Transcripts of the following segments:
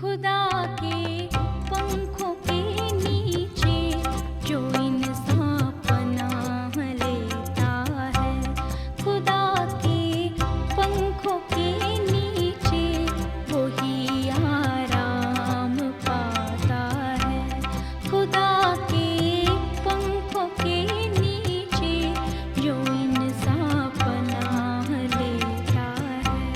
खुदा के पंखों के नीचे जो इंसान पनाह लेता है, खुदा के पंखों के नीचे वही आराम पाता है। खुदा के पंखों के नीचे जो इंसान पनाह लेता है।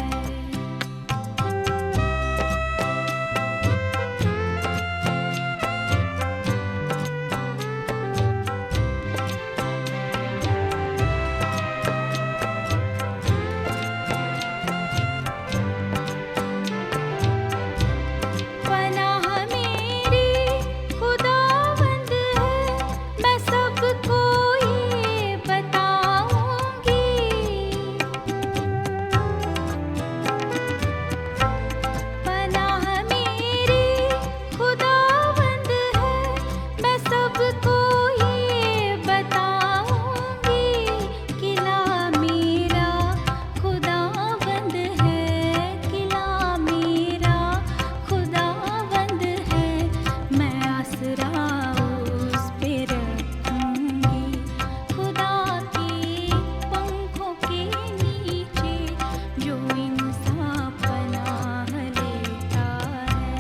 पनाह मेरी खुदावंद है, मैं सबको ये बताऊंगी। पनाह मेरी खुदावंद है, मैं सबको ये बताऊंगी। किला मेरा खुदावंद है, किला मेरा खुदावंद है, मैं आसरा उस पे रखूंगी। खुदा के पंखों के नीचे जो इंसान पनाह लेता है।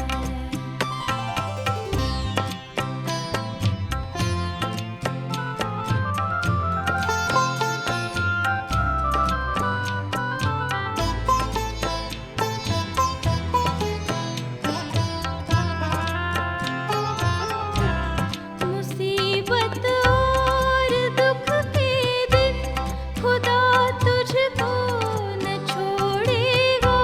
मुसीबत और दुख के दिन खुदा तुझको न छोड़ेगा।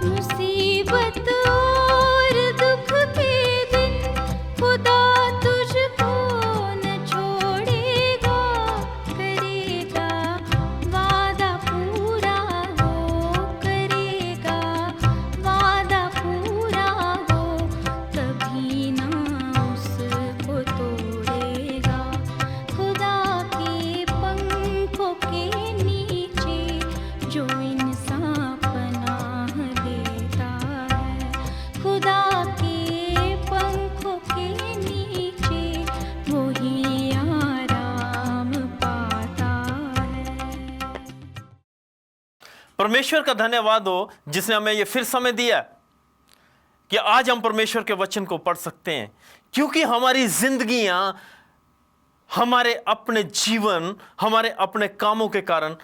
मुसीबत और दुख के दिन खुदा तुझको न छोड़ेगा। करेगा वादा पूरा हो, करेगा वादा पूरा हो, कभी ना उसको तोड़ेगा। खुदा के पंखों के नीचे जो इंसान पनाह लेता है, खुदा के पंखों के नीचे वही आराम पाता है। परमेश्वर का धन्यवाद हो जिसने हमें ये फिर समय दिया कि आज हम परमेश्वर के वचन को पढ़ सकते हैं, क्योंकि हमारी जिंदगियां, हमारे अपने जीवन, हमारे अपने कामों के कारण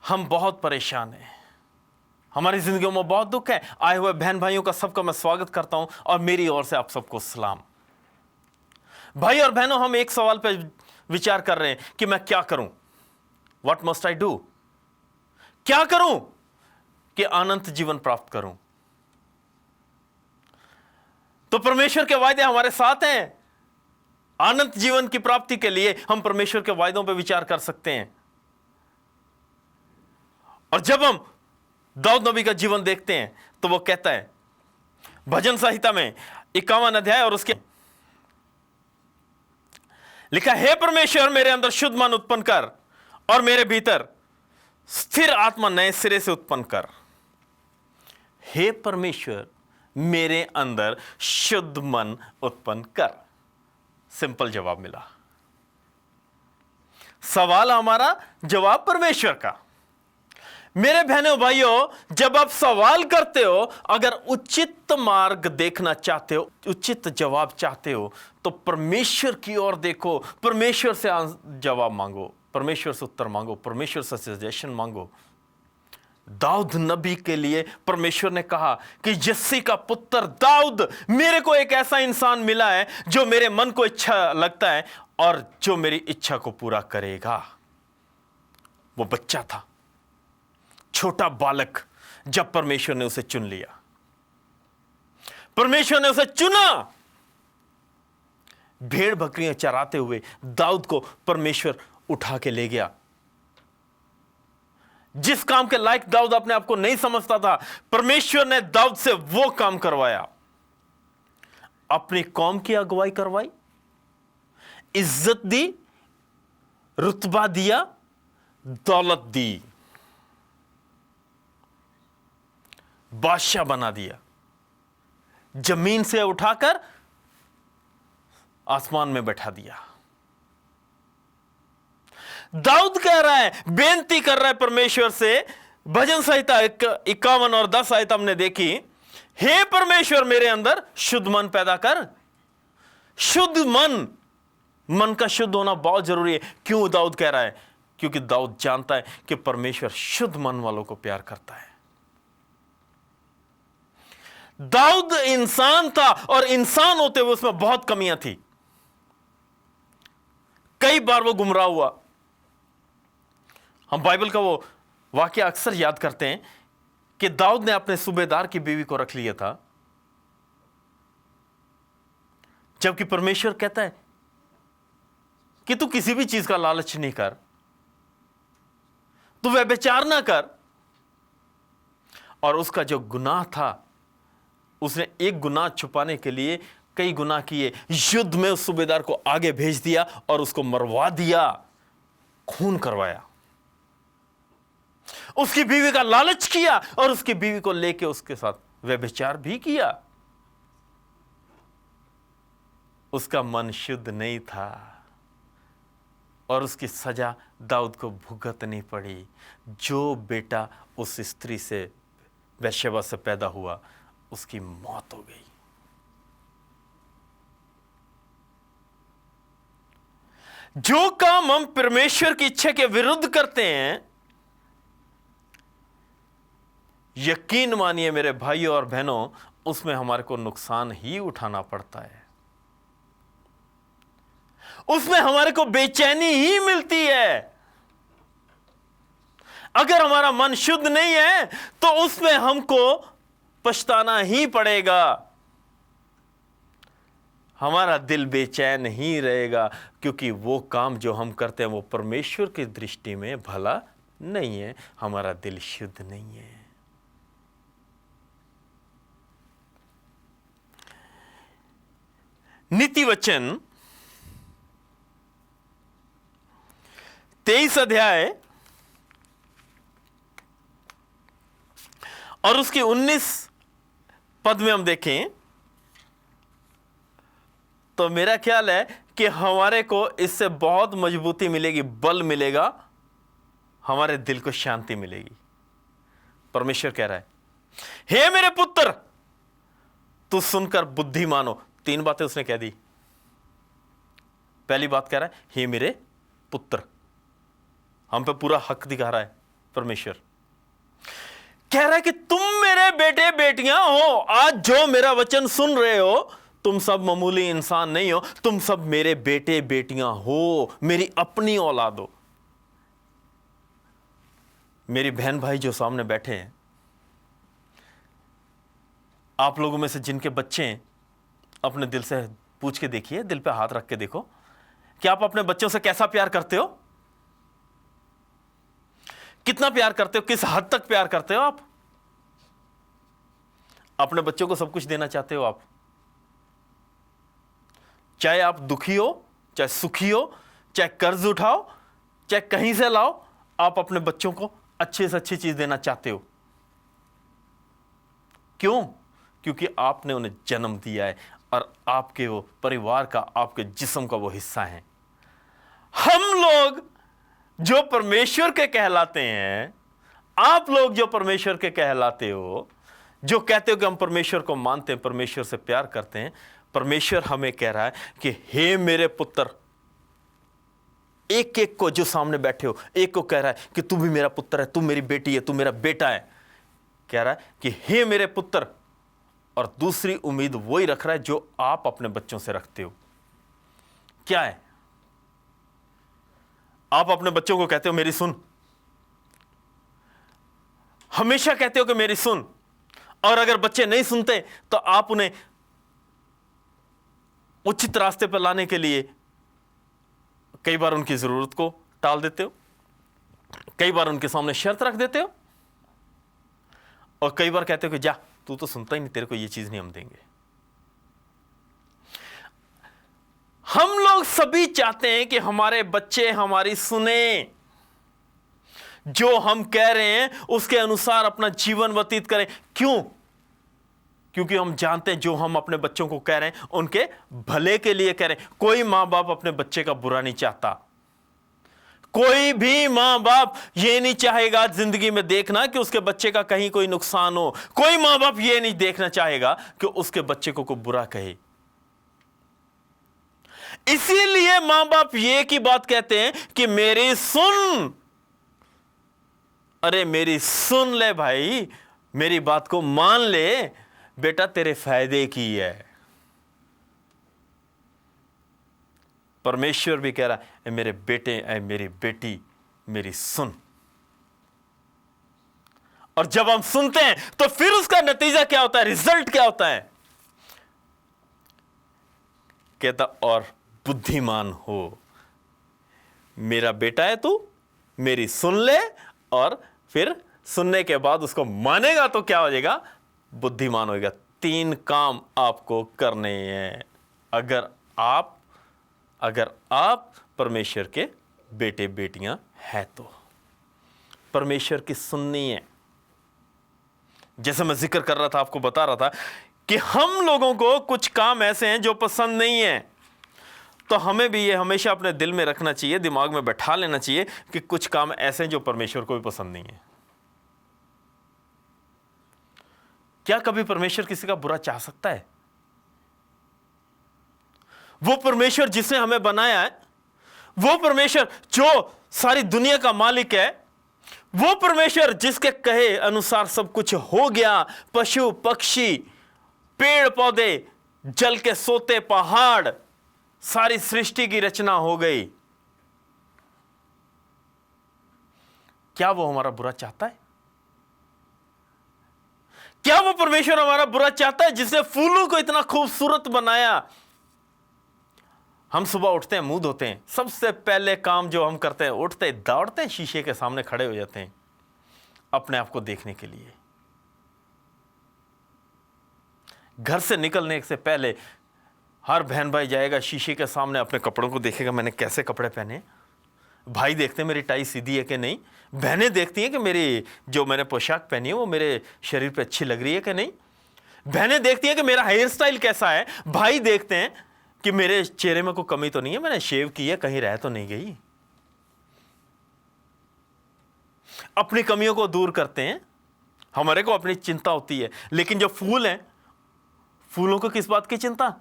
हम बहुत परेशान हैं। हमारी जिंदगियों में बहुत दुख है। आए हुए बहन भाइयों का सबका मैं स्वागत करता हूं और मेरी ओर से आप सबको सलाम। भाई और बहनों, हम एक सवाल पे विचार कर रहे हैं कि मैं क्या करूं, व्हाट मस्ट आई डू, क्या करूं कि अनंत जीवन प्राप्त करूं। तो परमेश्वर के वायदे हमारे साथ हैं। अनंत जीवन की प्राप्ति के लिए हम परमेश्वर के वायदों पर विचार कर सकते हैं। और जब हम दाऊद नबी का जीवन देखते हैं तो वो कहता है भजन संहिता में 51 अध्याय और उसके लिखा, हे परमेश्वर मेरे अंदर शुद्ध मन उत्पन्न कर और मेरे भीतर स्थिर आत्मा नए सिरे से उत्पन्न कर। हे परमेश्वर मेरे अंदर शुद्ध मन उत्पन्न कर। सिंपल जवाब मिला। सवाल हमारा, जवाब परमेश्वर का। मेरे बहनों भाइयों, जब आप सवाल करते हो, अगर उचित मार्ग देखना चाहते हो, उचित जवाब चाहते हो, तो परमेश्वर की ओर देखो, परमेश्वर से जवाब मांगो, परमेश्वर से उत्तर मांगो, परमेश्वर से सजेशन मांगो। दाऊद नबी के लिए परमेश्वर ने कहा कि यिशै का पुत्र दाऊद, मेरे को एक ऐसा इंसान मिला है जो मेरे मन को इच्छा लगता है और जो मेरी इच्छा को पूरा करेगा। वो बच्चा था, छोटा बालक, जब परमेश्वर ने उसे चुन लिया, परमेश्वर ने उसे चुना। भेड़ बकरियां चराते हुए दाऊद को परमेश्वर उठा के ले गया। जिस काम के लायक दाऊद अपने आप को नहीं समझता था, परमेश्वर ने दाऊद से वो काम करवाया। अपनी कौम की अगुवाई करवाई, इज्जत दी, रुतबा दिया, दौलत दी। बादशाह बना दिया, जमीन से उठाकर आसमान में बैठा दिया। दाऊद कह रहा है, बेनती कर रहा है परमेश्वर से, भजन संहिता 51 और 10 आयत हमने देखी, हे परमेश्वर मेरे अंदर शुद्ध मन पैदा कर। शुद्ध मन, मन का शुद्ध होना बहुत जरूरी है। क्यों दाऊद कह रहा है? क्योंकि दाऊद जानता है कि परमेश्वर शुद्ध मन वालों को प्यार करता है। दाऊद इंसान था और इंसान होते हुए उसमें बहुत कमियां थी। कई बार वो गुमराह हुआ। हम बाइबल का वो वाकया अक्सर याद करते हैं कि दाऊद ने अपने सूबेदार की बीवी को रख लिया था, जबकि परमेश्वर कहता है कि तू किसी भी चीज का लालच नहीं कर, तू व्यभिचार ना कर। और उसका जो गुनाह था, उसने एक गुनाह छुपाने के लिए कई गुनाह किए। युद्ध में उस सूबेदार को आगे भेज दिया और उसको मरवा दिया, खून करवाया। उसकी बीवी का लालच किया और उसकी बीवी को लेके उसके साथ व्यभिचार भी किया। उसका मन शुद्ध नहीं था और उसकी सजा दाऊद को भुगतनी पड़ी। जो बेटा उस स्त्री से, बैशेबा से पैदा हुआ, उसकी मौत हो गई। जो काम हम परमेश्वर की इच्छा के विरुद्ध करते हैं, यकीन मानिए मेरे भाइयों और बहनों, उसमें हमारे को नुकसान ही उठाना पड़ता है। उसमें हमारे को बेचैनी ही मिलती है। अगर हमारा मन शुद्ध नहीं है तो उसमें हमको पछताना ही पड़ेगा। हमारा दिल बेचैन ही रहेगा, क्योंकि वो काम जो हम करते हैं वो परमेश्वर की दृष्टि में भला नहीं है। हमारा दिल शुद्ध नहीं है। नीति वचन 23 अध्याय और उसके 19 पद में हम देखें तो मेरा ख्याल है कि हमारे को इससे बहुत मजबूती मिलेगी, बल मिलेगा, हमारे दिल को शांति मिलेगी। परमेश्वर कह रहा है, हे मेरे पुत्र, तू सुनकर बुद्धिमान हो। 3 बातें उसने कह दी। पहली बात कह रहा है, हे मेरे पुत्र। हम पे पूरा हक दिखा रहा है परमेश्वर। कह रहा है कि तुम मेरे बेटे बेटियां हो। आज जो मेरा वचन सुन रहे हो, तुम सब मामूली इंसान नहीं हो, तुम सब मेरे बेटे बेटियां हो, मेरी अपनी औलाद हो। मेरी बहन भाई जो सामने बैठे हैं, आप लोगों में से जिनके बच्चे हैं, अपने दिल से पूछ के देखिए, दिल पे हाथ रख के देखो कि आप अपने बच्चों से कैसा प्यार करते हो, कितना प्यार करते हो, किस हद तक प्यार करते हो। आप अपने बच्चों को सब कुछ देना चाहते हो। आप चाहे आप दुखी हो, चाहे सुखी हो, चाहे कर्ज उठाओ, चाहे कहीं से लाओ, आप अपने बच्चों को अच्छे से अच्छी चीज देना चाहते हो। क्यों? क्योंकि आपने उन्हें जन्म दिया है और आपके वो परिवार का, आपके जिस्म का वो हिस्सा है। हम लोग जो परमेश्वर के कहलाते हैं, आप लोग जो परमेश्वर के कहलाते हो, जो कहते हो कि हम परमेश्वर को मानते हैं, परमेश्वर से प्यार करते हैं, परमेश्वर हमें कह रहा है कि हे मेरे पुत्र, एक एक को जो सामने बैठे हो, एक को कह रहा है कि तू भी मेरा पुत्र है, तू मेरी बेटी है, तू मेरा बेटा है। कह रहा है कि हे मेरे पुत्र। और दूसरी उम्मीद वही रख रहा है जो आप अपने बच्चों से रखते हो। क्या है? आप अपने बच्चों को कहते हो मेरी सुन, हमेशा कहते हो कि मेरी सुन, और अगर बच्चे नहीं सुनते तो आप उन्हें उचित रास्ते पर लाने के लिए कई बार उनकी जरूरत को टाल देते हो, कई बार उनके सामने शर्त रख देते हो, और कई बार कहते हो कि जा, तू तो सुनता ही नहीं, तेरे को ये चीज नहीं हम देंगे। हम लोग सभी चाहते हैं कि हमारे बच्चे हमारी सुने। जो हम कह रहे हैं उसके अनुसार अपना जीवन व्यतीत करें। क्यों? क्योंकि हम जानते हैं जो हम अपने बच्चों को कह रहे हैं उनके भले के लिए कह रहे हैं। कोई मां बाप अपने बच्चे का बुरा नहीं चाहता। कोई भी मां बाप ये नहीं चाहेगा जिंदगी में देखना कि उसके बच्चे का कहीं कोई नुकसान हो। कोई मां बाप ये नहीं देखना चाहेगा कि उसके बच्चे को कोई बुरा कहे। इसीलिए मां बाप ये की बात कहते हैं कि मेरी सुन, अरे मेरी सुन ले भाई, मेरी बात को मान ले बेटा, तेरे फायदे की है। परमेश्वर भी कह रहा है, ए मेरे बेटे, ए मेरी बेटी, मेरी सुन। और जब हम सुनते हैं तो फिर उसका नतीजा क्या होता है, रिजल्ट क्या होता है? कहता और बुद्धिमान हो। मेरा बेटा है तू, मेरी सुन ले, और फिर सुनने के बाद उसको मानेगा तो क्या हो जाएगा? बुद्धिमान होगा। 3 काम आपको करने हैं अगर आप परमेश्वर के बेटे बेटियां हैं तो। परमेश्वर की सुननी है। जैसे मैं जिक्र कर रहा था, आपको बता रहा था कि हम लोगों को कुछ काम ऐसे हैं जो पसंद नहीं है, तो हमें भी ये हमेशा अपने दिल में रखना चाहिए, दिमाग में बैठा लेना चाहिए कि कुछ काम ऐसे हैं जो परमेश्वर को भी पसंद नहीं है। क्या कभी परमेश्वर किसी का बुरा चाह सकता है? वो परमेश्वर जिसने हमें बनाया है, वो परमेश्वर जो सारी दुनिया का मालिक है, वो परमेश्वर जिसके कहे अनुसार सब कुछ हो गया, पशु पक्षी, पेड़ पौधे, जल के सोते पहाड़, सारी सृष्टि की रचना हो गई, क्या वो हमारा बुरा चाहता है? क्या वो परमेश्वर हमारा बुरा चाहता है जिसने फूलों को इतना खूबसूरत बनाया? हम सुबह उठते हैं, मुंह धोते हैं, सबसे पहले काम जो हम करते हैं, उठते दौड़ते हैं, शीशे के सामने खड़े हो जाते हैं अपने आप को देखने के लिए। घर से निकलने से पहले हर बहन भाई जाएगा शीशे के सामने, अपने कपड़ों को देखेगा, मैंने कैसे कपड़े पहने। भाई देखते हैं मेरी टाई सीधी है कि नहीं। बहनें देखती हैं कि मेरी जो मैंने पोशाक पहनी है वो मेरे शरीर पे अच्छी लग रही है कि नहीं। बहनें देखती हैं कि मेरा हेयर स्टाइल कैसा है। भाई देखते हैं कि मेरे चेहरे में कोई कमी तो नहीं है, मैंने शेव की है, कहीं रह तो नहीं गई। अपनी कमियों को दूर करते हैं, हमारे को अपनी चिंता होती है। लेकिन जो फूल हैं, फूलों को किस बात की चिंता?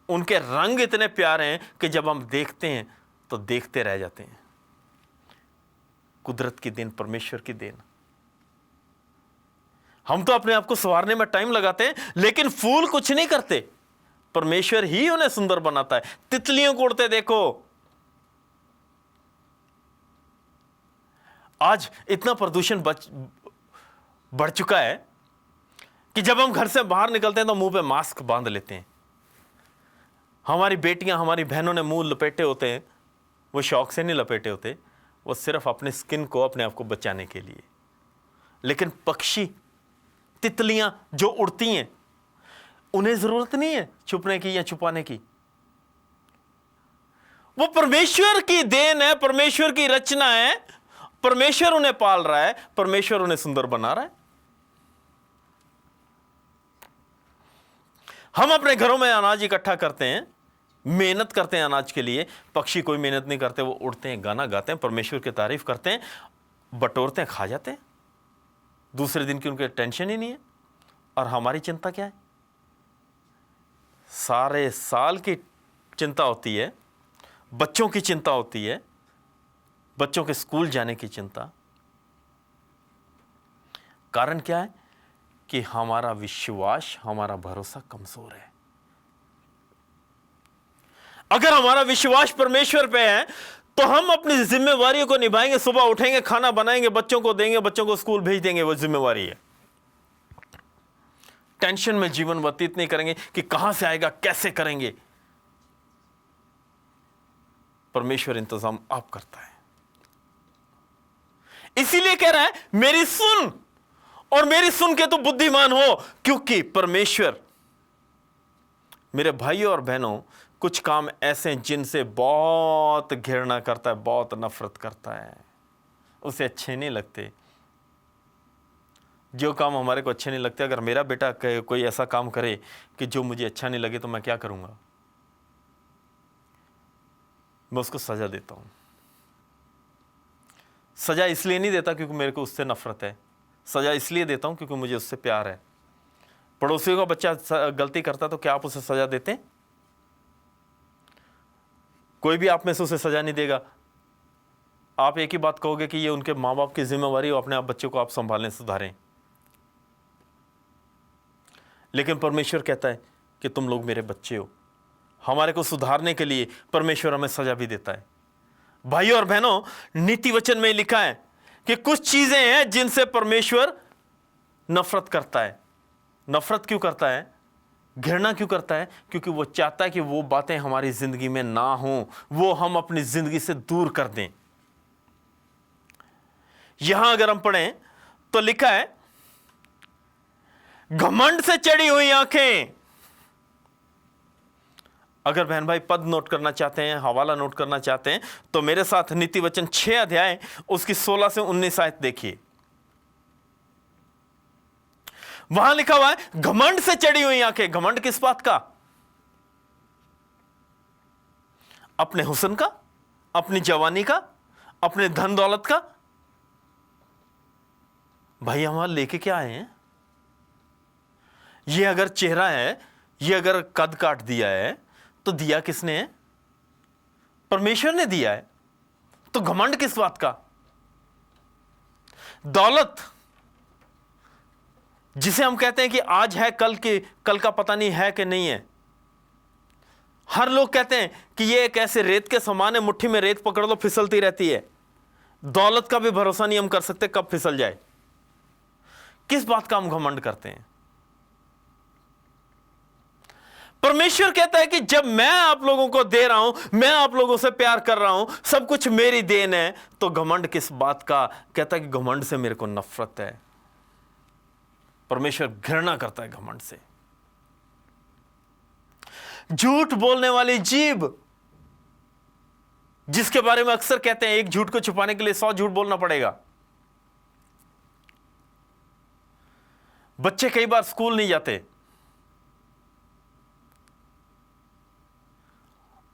उनके रंग इतने प्यारे हैं कि जब हम देखते हैं तो देखते रह जाते हैं। कुदरत की देन, परमेश्वर की देन। हम तो अपने आप को संवारने में टाइम लगाते हैं, लेकिन फूल कुछ नहीं करते, परमेश्वर ही उन्हें सुंदर बनाता है। तितलियों को उड़ते देखो। आज इतना प्रदूषण बढ़ चुका है कि जब हम घर से बाहर निकलते हैं तो मुंह पे मास्क बांध लेते हैं। हमारी बेटियां, हमारी बहनों ने मुंह लपेटे होते हैं, वो शौक से नहीं लपेटे होते, वो सिर्फ अपने स्किन को, अपने आप को बचाने के लिए। लेकिन पक्षी, तितलियां जो उड़ती हैं, उन्हें जरूरत नहीं है छुपने की या छुपाने की। वो परमेश्वर की देन है, परमेश्वर की रचना है, परमेश्वर उन्हें पाल रहा है, परमेश्वर उन्हें सुंदर बना रहा है। हम अपने घरों में अनाज इकट्ठा करते हैं, मेहनत करते हैं अनाज के लिए। पक्षी कोई मेहनत नहीं करते, वो उड़ते हैं, गाना गाते हैं, परमेश्वर की तारीफ करते हैं, बटोरते हैं, खा जाते हैं। दूसरे दिन की उनके टेंशन ही नहीं है। और हमारी चिंता क्या है? सारे साल की चिंता होती है, बच्चों की चिंता होती है, बच्चों के स्कूल जाने की चिंता। कारण क्या है? कि हमारा विश्वास, हमारा भरोसा कमजोर है। अगर हमारा विश्वास परमेश्वर पे है तो हम अपनी जिम्मेवारियों को निभाएंगे। सुबह उठेंगे, खाना बनाएंगे, बच्चों को देंगे, बच्चों को स्कूल भेज देंगे, वो जिम्मेवारी है। टेंशन में जीवन व्यतीत नहीं करेंगे कि कहां से आएगा, कैसे करेंगे। परमेश्वर इंतजाम आप करता है। इसीलिए कह रहा है मेरी सुन, और मेरी सुन के तो बुद्धिमान हो, क्योंकि परमेश्वर, मेरे भाइयों और बहनों, कुछ काम ऐसे हैं जिनसे बहुत घृणा करता है, बहुत नफरत करता है। उसे अच्छे नहीं लगते। जो काम हमारे को अच्छे नहीं लगते, अगर मेरा बेटा कोई ऐसा काम करे कि जो मुझे अच्छा नहीं लगे, तो मैं क्या करूंगा? मैं उसको सजा देता हूं। सजा इसलिए नहीं देता क्योंकि मेरे को उससे नफरत है, सजा इसलिए देता हूं क्योंकि मुझे उससे प्यार है। पड़ोसियों का बच्चा गलती करता तो क्या आप उसे सजा देते हैं? कोई भी आप में से उसे सजा नहीं देगा। आप एक ही बात कहोगे कि ये उनके माँ बाप की जिम्मेवारी हो, अपने आप बच्चों को आप संभालें, सुधारें। लेकिन परमेश्वर कहता है कि तुम लोग मेरे बच्चे हो। हमारे को सुधारने के लिए परमेश्वर हमें सजा भी देता है। भाइयों और बहनों, नीति वचन में लिखा है कि कुछ चीजें हैं जिनसे परमेश्वर नफरत करता है। नफरत क्यों करता है? घृणा क्यों करता है? क्योंकि वो चाहता है कि वो बातें हमारी जिंदगी में ना हो, वो हम अपनी जिंदगी से दूर कर दें। यहां अगर हम पढ़ें तो लिखा है, घमंड से चढ़ी हुई आंखें। अगर बहन भाई पद नोट करना चाहते हैं, हवाला नोट करना चाहते हैं, तो मेरे साथ नीति वचन 6 अध्याय उसकी 16 से 19 आयत देखिए। वहां लिखा हुआ है, घमंड से चढ़ी हुई आंखें। घमंड किस बात का? अपने हुस्न का, अपनी जवानी का, अपने धन दौलत का। भाई हम वहां लेके क्या आए हैं? ये अगर चेहरा है, ये अगर कद काट दिया है, तो दिया किसने है? परमेश्वर ने दिया है। तो घमंड किस बात का? दौलत जिसे हम कहते हैं कि आज है, कल का पता नहीं है कि नहीं है। हर लोग कहते हैं कि ये एक ऐसे रेत के समान है, मुट्ठी में रेत पकड़ लो फिसलती रहती है। दौलत का भी भरोसा नहीं हम कर सकते कब फिसल जाए। किस बात का हम घमंड करते हैं? परमेश्वर कहता है कि जब मैं आप लोगों को दे रहा हूं, मैं आप लोगों से प्यार कर रहा हूं, सब कुछ मेरी देन है, तो घमंड किस बात का? कहता है कि घमंड से मेरे को नफरत है। परमेश्वर घृणा करता है घमंड से। झूठ बोलने वाली जीभ, जिसके बारे में अक्सर कहते हैं एक झूठ को छुपाने के लिए 100 झूठ बोलना पड़ेगा। बच्चे कई बार स्कूल नहीं जाते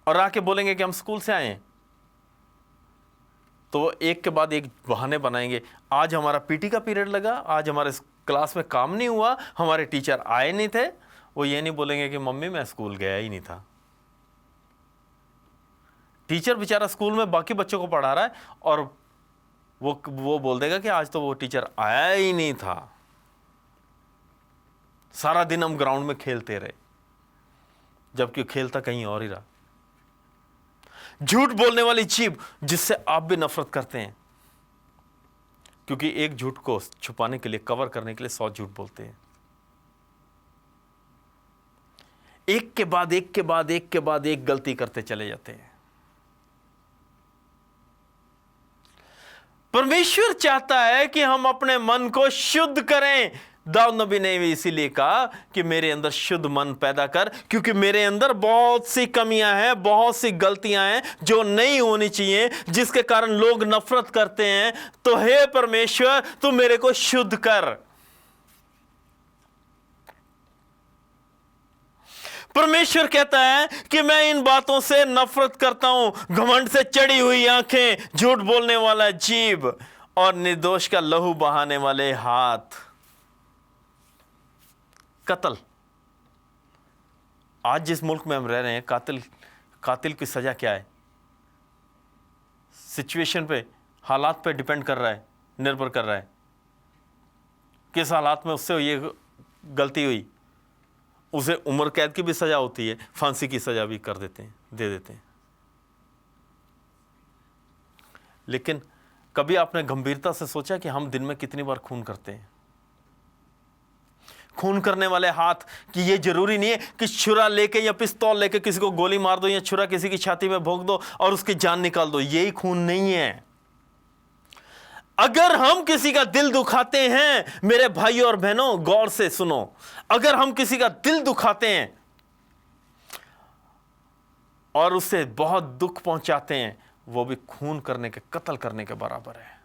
और आके बोलेंगे कि हम स्कूल से आए हैं, तो एक के बाद एक बहाने बनाएंगे। आज हमारा पीटी का पीरियड लगा, आज हमारे क्लास में काम नहीं हुआ, हमारे टीचर आए नहीं थे। वो ये नहीं बोलेंगे कि मम्मी मैं स्कूल गया ही नहीं था। टीचर बेचारा स्कूल में बाकी बच्चों को पढ़ा रहा है और वो बोल देगा कि आज तो वो टीचर आया ही नहीं था, सारा दिन हम ग्राउंड में खेलते रहे, जबकि खेलता कहीं और ही रहा। झूठ बोलने वाली जीभ, जिससे आप भी नफरत करते हैं, क्योंकि एक झूठ को छुपाने के लिए, कवर करने के लिए 100 झूठ बोलते हैं। एक के बाद एक के बाद एक के बाद एक गलती करते चले जाते हैं। परमेश्वर चाहता है कि हम अपने मन को शुद्ध करें। दाऊद नबी ने भी इसीलिए कहा कि मेरे अंदर शुद्ध मन पैदा कर, क्योंकि मेरे अंदर बहुत सी कमियां हैं, बहुत सी गलतियां हैं जो नहीं होनी चाहिए, जिसके कारण लोग नफरत करते हैं। तो हे परमेश्वर, तू मेरे को शुद्ध कर। परमेश्वर कहता है कि मैं इन बातों से नफरत करता हूं। घमंड से चढ़ी हुई आंखें, झूठ बोलने वाला जीभ और निर्दोष का लहू बहाने वाले हाथ। कत्ल, आज जिस मुल्क में हम रह रहे हैं, कातिल की सजा क्या है? सिचुएशन पे, हालात पे डिपेंड कर रहा है, निर्भर कर रहा है। किस हालात में उससे ये गलती हुई, उसे उम्र कैद की भी सजा होती है, फांसी की सजा भी कर देते हैं, दे देते हैं। लेकिन कभी आपने गंभीरता से सोचा कि हम दिन में कितनी बार खून करते हैं? खून करने वाले हाथ, कि ये जरूरी नहीं है कि छुरा लेके या पिस्तौल लेके किसी को गोली मार दो या छुरा किसी की छाती में भोंक दो और उसकी जान निकाल दो, यही खून नहीं है। अगर हम किसी का दिल दुखाते हैं, मेरे भाइयों और बहनों गौर से सुनो, अगर हम किसी का दिल दुखाते हैं और उससे बहुत दुख पहुंचाते हैं, वो भी खून करने के, कत्ल करने के बराबर है।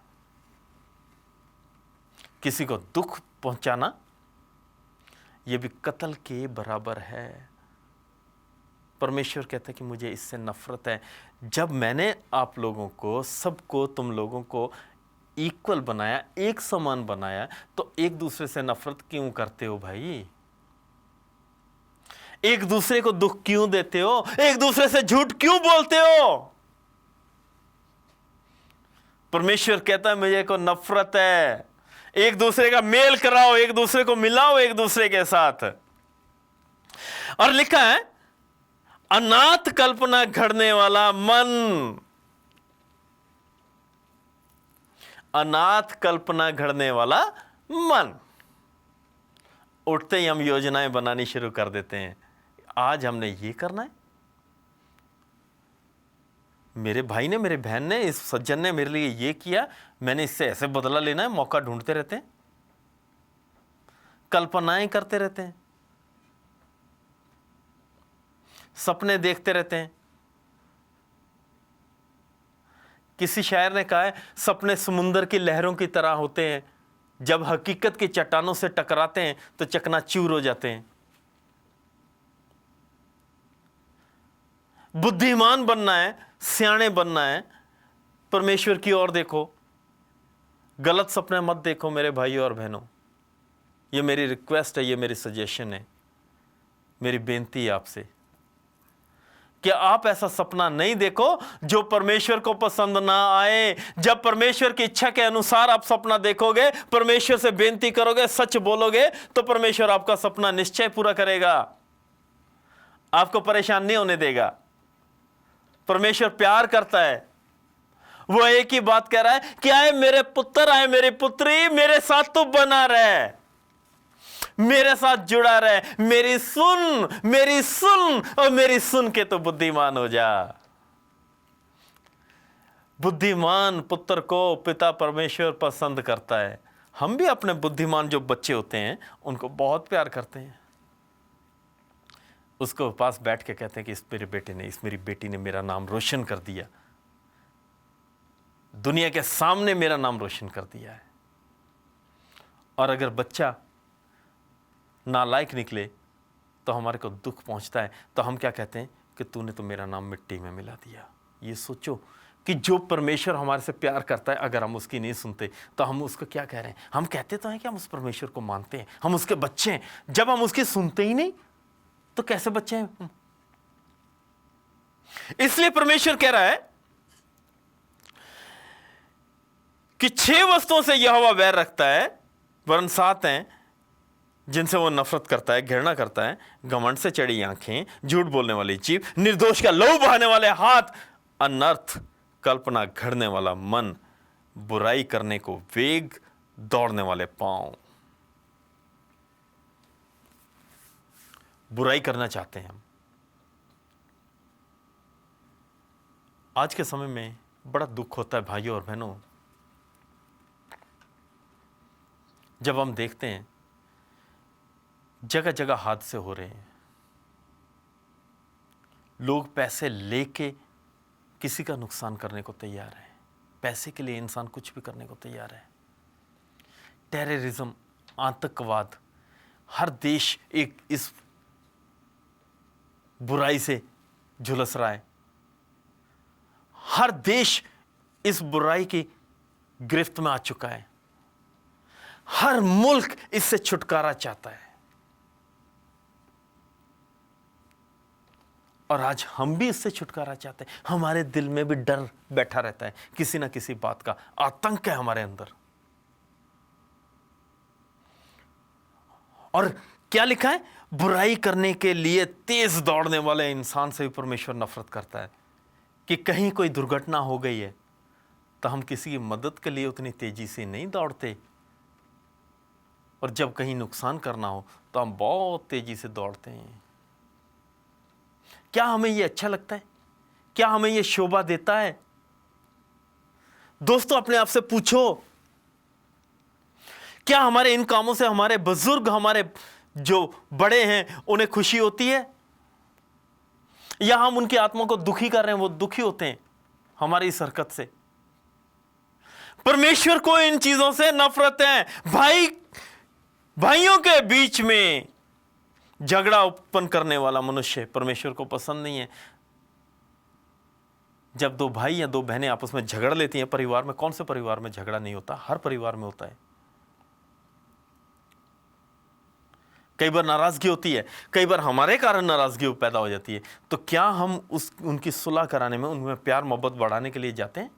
किसी को दुख पहुंचाना यह भी कत्ल के बराबर है। परमेश्वर कहता है कि मुझे इससे नफरत है। जब मैंने आप लोगों को, सबको, तुम लोगों को इक्वल बनाया, एक समान बनाया, तो एक दूसरे से नफरत क्यों करते हो भाई? एक दूसरे को दुख क्यों देते हो? एक दूसरे से झूठ क्यों बोलते हो? परमेश्वर कहता है मुझे को नफरत है। एक दूसरे का मेल कराओ, एक दूसरे को मिलाओ एक दूसरे के साथ। और लिखा है अनाथ कल्पना घड़ने वाला मन, अनाथ कल्पना घड़ने वाला मन। उठते ही हम योजनाएं बनानी शुरू कर देते हैं। आज हमने ये करना है, मेरे भाई ने, मेरे बहन ने, इस सज्जन ने मेरे लिए ये किया, मैंने इससे ऐसे बदला लेना है। मौका ढूंढते रहते हैं, कल्पनाएं करते रहते हैं, सपने देखते रहते हैं। किसी शायर ने कहा है सपने समुंदर की लहरों की तरह होते हैं, जब हकीकत की चट्टानों से टकराते हैं तो चकनाचूर हो जाते हैं। बुद्धिमान बनना है, सियाने बनना है, परमेश्वर की ओर देखो, गलत सपने मत देखो मेरे भाइयों और बहनों। ये मेरी रिक्वेस्ट है, ये मेरी सजेशन है, मेरी बेनती है आपसे कि आप ऐसा सपना नहीं देखो जो परमेश्वर को पसंद ना आए। जब परमेश्वर की इच्छा के अनुसार आप सपना देखोगे, परमेश्वर से बेनती करोगे, सच बोलोगे, तो परमेश्वर आपका सपना निश्चय पूरा करेगा, आपको परेशान नहीं होने देगा। परमेश्वर प्यार करता है। वो एक ही बात कह रहा है कि आए मेरे पुत्र, आए मेरी पुत्री, मेरे साथ तू बना रहे, मेरे साथ जुड़ा रहे, मेरी सुन और मेरी सुन के तो बुद्धिमान हो जा। बुद्धिमान पुत्र को पिता परमेश्वर पसंद करता है। हम भी अपने बुद्धिमान जो बच्चे होते हैं उनको बहुत प्यार करते हैं। उसको पास बैठ के कहते हैं कि इस मेरे बेटे ने, इस मेरी बेटी ने मेरा नाम रोशन कर दिया, दुनिया के सामने मेरा नाम रोशन कर दिया है। और अगर बच्चा नालायक निकले तो हमारे को दुख पहुंचता है, तो हम क्या कहते हैं कि तूने तो मेरा नाम मिट्टी में मिला दिया। ये सोचो कि जो परमेश्वर हमारे से प्यार करता है, अगर हम उसकी नहीं सुनते तो हम उसको क्या कह रहे हैं? हम कहते तो हैं कि हम उस परमेश्वर को मानते हैं, हम उसके बच्चे हैं। जब हम उसकी सुनते ही नहीं तो कैसे बच्चे हैं? इसलिए परमेश्वर कह रहा है कि 6 वस्तुओं से यहोवा वैर रखता है, वरन 7 हैं जिनसे वो नफरत करता है, घृणा करता है। घमंड से चढ़ी आंखें, झूठ बोलने वाली जीभ, निर्दोष का लहू बहाने वाले हाथ, अनर्थ कल्पना घड़ने वाला मन, बुराई करने को वेग दौड़ने वाले पांव। बुराई करना चाहते हैं हम। आज के समय में बड़ा दुख होता है भाइयों और बहनों, जब हम देखते हैं जगह जगह हादसे हो रहे हैं। लोग पैसे लेके किसी का नुकसान करने को तैयार है। पैसे के लिए इंसान कुछ भी करने को तैयार है। टेररिज्म, आतंकवाद, हर देश एक इस बुराई से झुलस रहा है। हर देश इस बुराई की गिरफ्त में आ चुका है। हर मुल्क इससे छुटकारा चाहता है। और आज हम भी इससे छुटकारा चाहते हैं। हमारे दिल में भी डर बैठा रहता है, किसी ना किसी बात का आतंक है हमारे अंदर। और क्या लिखा है? बुराई करने के लिए तेज दौड़ने वाले इंसान से भी परमेश्वर नफरत करता है। कि कहीं कोई दुर्घटना हो गई है तो हम किसी की मदद के लिए उतनी तेजी से नहीं दौड़ते, और जब कहीं नुकसान करना हो तो हम बहुत तेजी से दौड़ते हैं। क्या हमें यह अच्छा लगता है? क्या हमें यह शोभा देता है? दोस्तों, अपने आप से पूछो, क्या हमारे इन कामों से हमारे बुजुर्ग, हमारे जो बड़े हैं, उन्हें खुशी होती है? या हम उनकी आत्मा को दुखी कर रहे हैं, वो दुखी होते हैं हमारी इस हरकत से? परमेश्वर को इन चीजों से नफरत है। भाइयों के बीच में झगड़ा उत्पन्न करने वाला मनुष्य परमेश्वर को पसंद नहीं है। जब दो भाई या दो बहनें आपस में झगड़ लेती हैं परिवार में, कौन से परिवार में झगड़ा नहीं होता? हर परिवार में होता है। कई बार नाराजगी होती है, कई बार हमारे कारण नाराजगी पैदा हो जाती है। तो क्या हम उनकी सुलह कराने में, उनमें प्यार मोहब्बत बढ़ाने के लिए जाते हैं?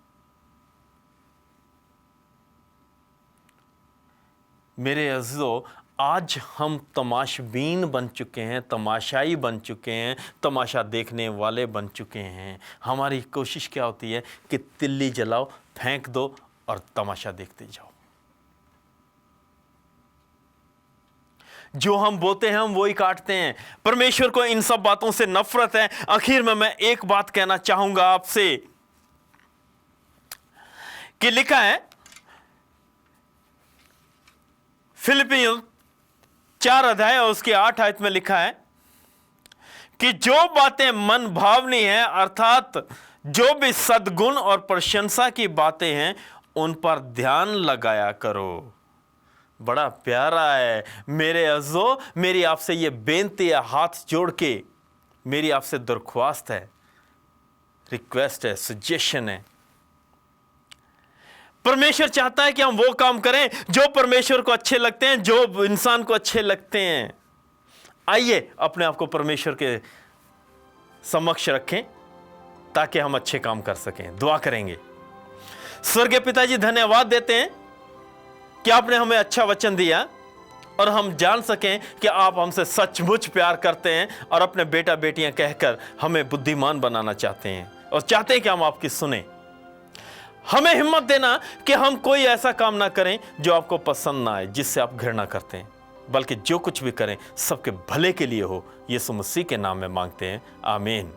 मेरे अज़ीज़ों, आज हम तमाशबीन बन चुके हैं, तमाशाई बन चुके हैं, तमाशा देखने वाले बन चुके हैं। हमारी कोशिश क्या होती है कि तिल्ली जलाओ, फेंक दो और तमाशा देखते जाओ। जो हम बोते हैं हम वही काटते हैं। परमेश्वर को इन सब बातों से नफरत है। आखिर में मैं एक बात कहना चाहूंगा आपसे कि लिखा है फिलिपियों 4 अध्याय और उसके 8 आयत में लिखा है कि जो बातें मन भावनी हैं, अर्थात जो भी सद्गुण और प्रशंसा की बातें हैं, उन पर ध्यान लगाया करो। बड़ा प्यारा है मेरे अज़ो, मेरी आपसे ये बेनती है, हाथ जोड़ के मेरी आपसे दरख्वास्त है, रिक्वेस्ट है, सजेशन है। परमेश्वर चाहता है कि हम वो काम करें जो परमेश्वर को अच्छे लगते हैं, जो इंसान को अच्छे लगते हैं। आइए अपने आप को परमेश्वर के समक्ष रखें ताकि हम अच्छे काम कर सकें। दुआ करेंगे। स्वर्गीय पिताजी, धन्यवाद देते हैं कि आपने हमें अच्छा वचन दिया और हम जान सकें कि आप हमसे सचमुच प्यार करते हैं और अपने बेटा बेटियां कहकर हमें बुद्धिमान बनाना चाहते हैं और चाहते हैं कि हम आपकी सुने। हमें हिम्मत देना कि हम कोई ऐसा काम ना करें जो आपको पसंद ना आए, जिससे आप घृणा करते हैं, बल्कि जो कुछ भी करें सबके भले के लिए हो। यीशु मसीह के नाम में मांगते हैं, आमीन।